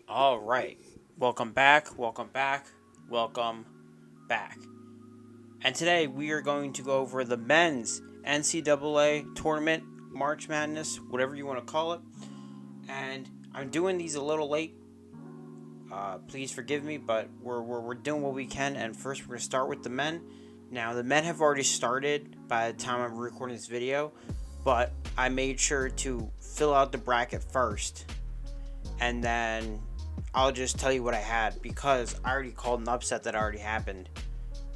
All right. Welcome back. Welcome back. And today we are going to go over the men's NCAA tournament, March Madness, whatever you want to call it. And I'm doing these a little late. Please forgive me, but we're doing what we can. And first, we're going to start with the men. Now, the men have already started by the time I'm recording this video, but I made sure to fill out the bracket first. And then I'll just tell you what I had because I already called an upset that already happened.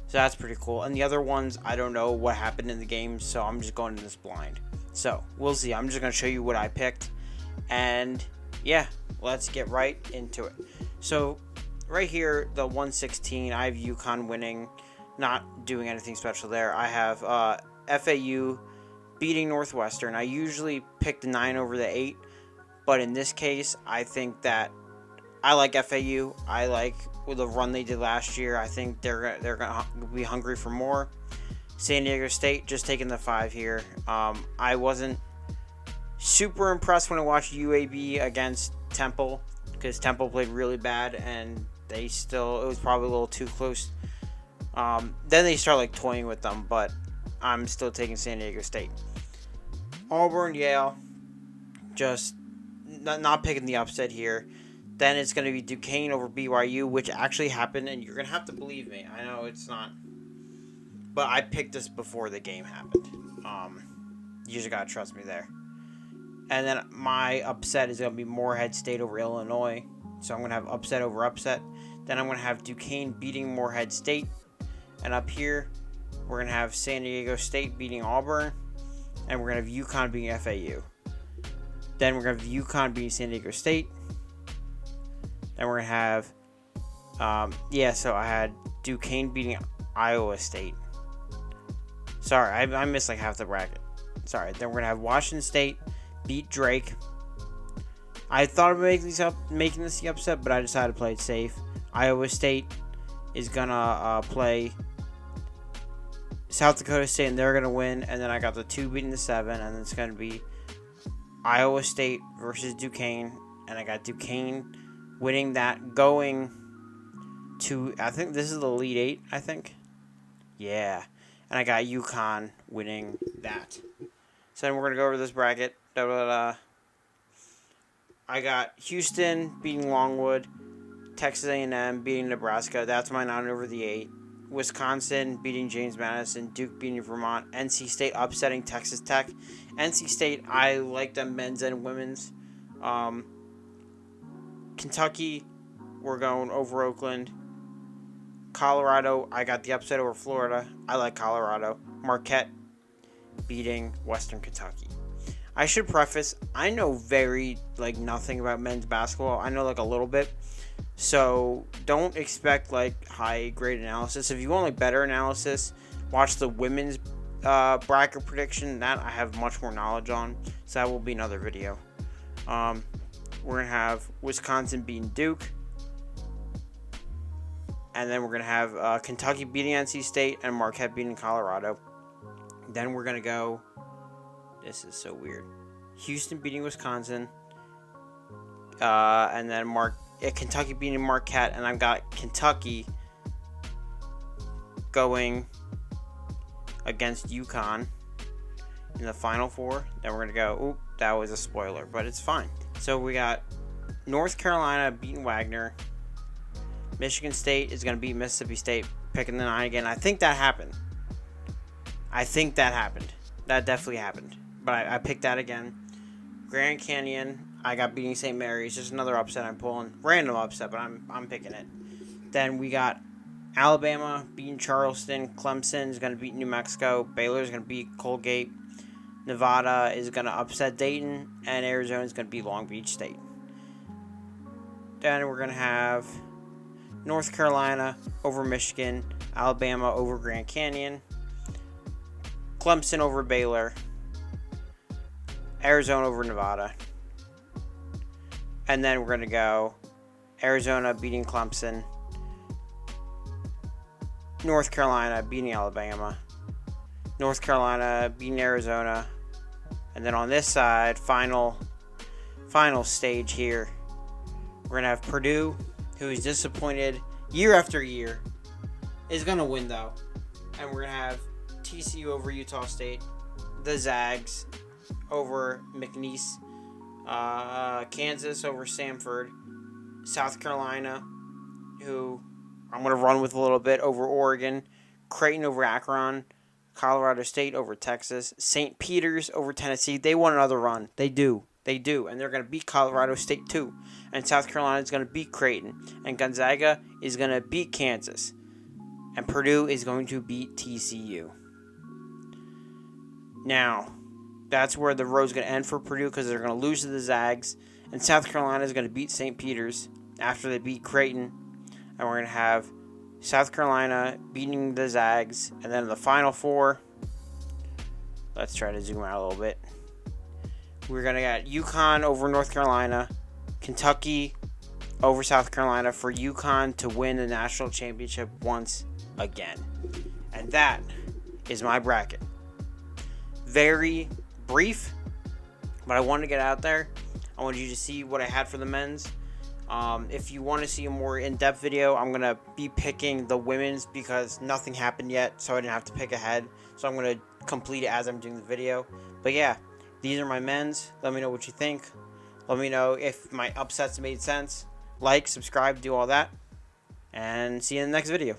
So that's pretty cool. And the other ones, I don't know what happened in the game, so I'm just going in this blind. So we'll see. I'm just going to show you what I picked. And yeah, let's get right into it. So right here, the 116, I have UConn winning, not doing anything special there. I have FAU beating Northwestern. I usually pick the 9 over the 8, but in this case, I think that I like FAU. I like the run they did last year. I think they're gonna be hungry for more. San Diego State just taking the 5 here. I wasn't super impressed when I watched UAB against Temple because Temple played really bad and it was probably a little too close. Then they start toying with them, but I'm still taking San Diego State. Auburn, Yale, just not picking the upset here. Then it's going to be Duquesne over BYU, which actually happened, and you're going to have to believe me. I know it's not, but I picked this before the game happened. You just got to trust me there. And then my upset is going to be Morehead State over Illinois. So I'm going to have upset over upset. Then I'm going to have Duquesne beating Morehead State. And up here, we're going to have San Diego State beating Auburn. And we're going to have UConn beating FAU. Then we're going to have UConn beating San Diego State. Then we're going to have, so I had Duquesne beating Iowa State. Sorry, I missed half the bracket. Sorry. Then we're going to have Washington State beat Drake. I thought of making this the upset, but I decided to play it safe. Iowa State is going to play South Dakota State, and they're going to win. And then I got the 2 beating the 7, and it's going to be Iowa State versus Duquesne. And I got Duquesne winning that, going to, I think this is the Elite 8, I think. Yeah. And I got UConn winning that. So then we're going to go over this bracket. I got Houston beating Longwood, Texas A&M beating Nebraska. That's my 9 over the 8. Wisconsin beating James Madison, Duke beating Vermont, NC State upsetting Texas Tech. NC State, I like them men's and women's. Kentucky, we're going over Oakland. Colorado, I got the upset over Florida. I like Colorado. Marquette beating Western Kentucky. I should preface, I know nothing about men's basketball. I know a little bit. So don't expect high grade analysis. If you want better analysis, watch the women's bracket prediction. That I have much more knowledge on. So that will be another video. We're going to have Wisconsin beating Duke. And then we're going to have Kentucky beating NC State and Marquette beating Colorado. Then we're going to go, this is so weird, Houston beating Wisconsin. And then Kentucky beating Marquette. And I've got Kentucky going against UConn in the Final Four. Then we're going to go, that was a spoiler, but it's fine. So we got North Carolina beating Wagner. Michigan State is going to beat Mississippi State, picking the 9 again. I think that happened. That definitely happened. But I picked that again. Grand Canyon, I got beating St. Mary's. Just another upset I'm pulling. Random upset, but I'm picking it. Then we got Alabama beating Charleston. Clemson is going to beat New Mexico. Baylor is going to beat Colgate. Nevada is going to upset Dayton. And Arizona is going to beat Long Beach State. Then we're going to have North Carolina over Michigan. Alabama over Grand Canyon. Clemson over Baylor. Arizona over Nevada. And then we're going to go Arizona beating Clemson. North Carolina beating Alabama. North Carolina beating Arizona. And then on this side, final stage here, we're We're going to have Purdue, who is disappointed year after year, is going to win, though. And we're going to have TCU over Utah State, the Zags over McNeese, Kansas over Samford, South Carolina, who I'm going to run with a little bit, over Oregon, Creighton over Akron, Colorado State over Texas, St. Peter's over Tennessee. They want another run. They do. They do. And they're going to beat Colorado State too. And South Carolina is going to beat Creighton. And Gonzaga is going to beat Kansas. And Purdue is going to beat TCU. Now, that's where the road's going to end for Purdue, because they're going to lose to the Zags. And South Carolina is going to beat St. Peter's after they beat Creighton. And we're going to have South Carolina beating the Zags. And then in the Final Four, let's try to zoom out a little bit. We're going to get UConn over North Carolina, Kentucky over South Carolina, for UConn to win the national championship once again. And that is my bracket. Very brief, but I wanted to get out there. I wanted you to see what I had for the men's. If you want to see a more in-depth video, I'm going to be picking the women's because nothing happened yet, so I didn't have to pick ahead. So I'm going to complete it as I'm doing the video. But yeah, these are my men's. Let me know what you think. Let me know if my upsets made sense. Like, subscribe, do all that. And see you in the next video.